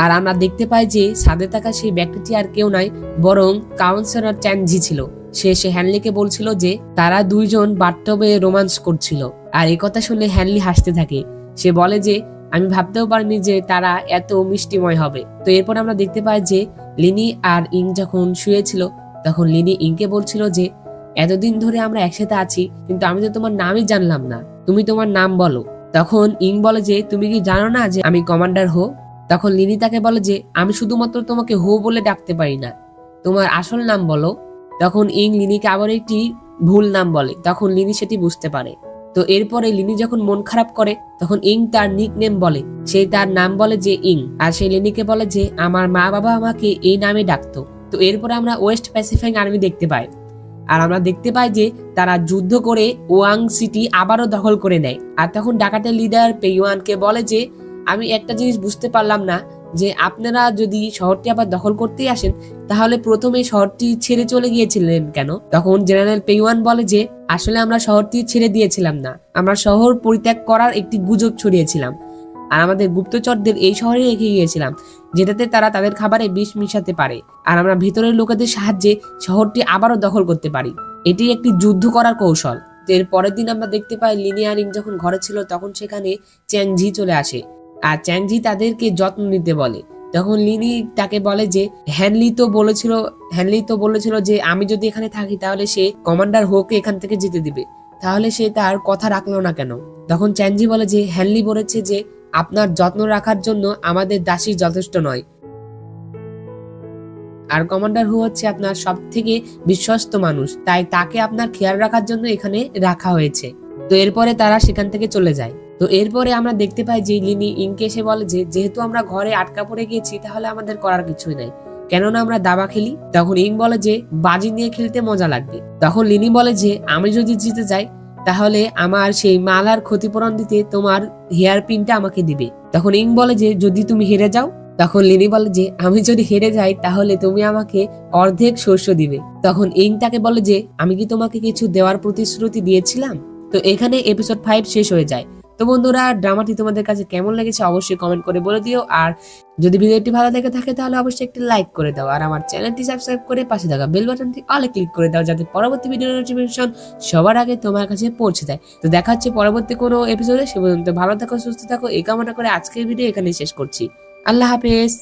আর আমরা দেখতে পাই যে ছাদে থাকা সেই ব্যক্তিটি আর কেউ নয়, বরং কাউন্সিলর চ্যানজি ছিল। সে হ্যানলিকে বলছিল যে তারা দুইজন বাথটবে রোমান্স করছিল। আর এই কথা শুনে হ্যানলি হাসতে থাকে। সে বলে যে আমি ভাবতেও পারিনি যে তারা এত মিষ্টিময় হবে। তো এরপর আমরা দেখতে পাই যে লিনি আর ইং যখন শুয়েছিল তখন লিনি ইংকে বলছিল যে এতদিন ধরে আমরা একসাথে আছি, কিন্তু আমি তো তোমার নামই জানলাম না, তুমি তোমার নাম বলো। তখন ইং বলে যে তুমি কি জানো না যে আমি কমান্ডার হো? তখন লিনি তাকে বলে যে আমি শুধুমাত্র তোমাকে হো বলে ডাকতে পারি না, তোমার আসল নাম বলো। তখন ইং লিনিকে আবার একটি ভুল নাম বলে। তখন লিনি সেটি বুঝতে পারে। তো এরপরে লিনি যখন মন খারাপ করে তখন ইং তার নিক নেম বলে। সে তার নাম বলে যে ইং। আর সে লিনিকে বলে যে আমার মা বাবা আমাকে এই নামে ডাকতো। তো এরপরে আমরা ওয়েস্ট প্যাসিফিক আর্মি দেখতে পাই। আর আমরা দেখতে পাই যে তারা যুদ্ধ করে ওয়াং সিটি আবারও দখল করে নেয়। আর তখন ডাকাতের লিডার পেইওয়ানকে বলে যে আমি একটা জিনিস বুঝতে পারলাম না, যে আপনারা যদি শহরটি আবার দখল করতেই আসেন তাহলে প্রথমে শহরটি ছেড়ে চলে গিয়েছিলেন কেন? তখন জেনারেল পেইওয়ান বলে যে আসলে আমরা শহরটি ছেড়ে দিয়েছিলাম না, আমরা শহর পরিত্যাগ করার একটি গুজব ছড়িয়েছিলাম। আর আমাদের গুপ্তচরদের এই শহরে রেখে গিয়েছিলাম, যেটাতে তারা তাদের খাবারে বিষ মিশাতে পারে। আর আমরা ভিতরের লোকেদের সাহায্যে শহরটি আবারও দখল করতে পারি। এটি একটি যুদ্ধ করার কৌশল। এর পরের দিন আমরা দেখতে পাই লিনি আর ইং যখন ঘরে ছিল তখন সেখানে চ্যাংজি চলে আসে। আর চ্যাংজি তাদেরকে যত্ন নিতে বলে। তখন লিনি তাকে বলে যে হ্যানলি তো বলেছিল যে আমি যদি এখানে থাকি তাহলে সে কমান্ডার হোকে এখান থেকে যেতে দিবে, তাহলে সে তার কথা রাখলো না কেন? তখন চ্যাংজি বলে যে হ্যানলি বলেছে যে আপনার যত্ন রাখার জন্য আমাদের দাসী যথেষ্ট নয়, আর কমান্ডার হু হচ্ছে আপনার সব থেকে বিশ্বস্ত মানুষ, তাই তাকে আপনার খেয়াল রাখার জন্য এখানে রাখা হয়েছে। তো এরপরে তারা সেখান থেকে চলে যায়। তো এরপরে আমরা দেখতে পাই যে লিনি ইংকে এসে বলে যে যেহেতু আমরা ঘরে আটকা পড়ে গিয়েছি তাহলে আমাদের করার কিছুই নাই, কেননা আমরা দাবা খেলি। তখন ইং বলে যে বাজি নিয়ে খেলতে মজা লাগবে। তখন লিনি বলে যে আমি যদি জিতে যাই তাহলে আমার সেই মালার ক্ষতিপূরণ দিতে তোমার হেয়ার পিনটা আমাকে দিবে। তখন ইং বলে যে যদি তুমি হেরে যাও? তখন লিনি বলে যে আমি যদি হেরে যাই তাহলে তুমি আমাকে অর্ধেক শস্য দিবে। তখন ইং তাকে বলে যে আমি কি তোমাকে কিছু দেওয়ার প্রতিশ্রুতি দিয়েছিলাম? তো এখানে এপিসোড 5 শেষ হয়ে যায়। তো বন্ধুরা, ড্রামাটি তোমাদের কাছে কেমন লেগেছে অবশ্যই কমেন্ট করে বলে দিও। আর যদি ভিডিওটি ভালো লেগে থাকে তাহলে অবশ্যই একটি লাইক করে দাও। আর আমার চ্যানেলটি সাবস্ক্রাইব করে পাশে থাকা বেল বাটনটি অলে ক্লিক করে দাও, যাতে পরবর্তী ভিডিও নোটিফিকেশন সবার আগে তোমার কাছে পৌঁছে যায়। তো দেখা হচ্ছে পরবর্তী কোনো এপিসোডে। সে পর্যন্ত ভালো থাকো, সুস্থ থাকো এই কামনা করে আজকের ভিডিও এখানে শেষ করছি। আল্লাহ হাফেজ।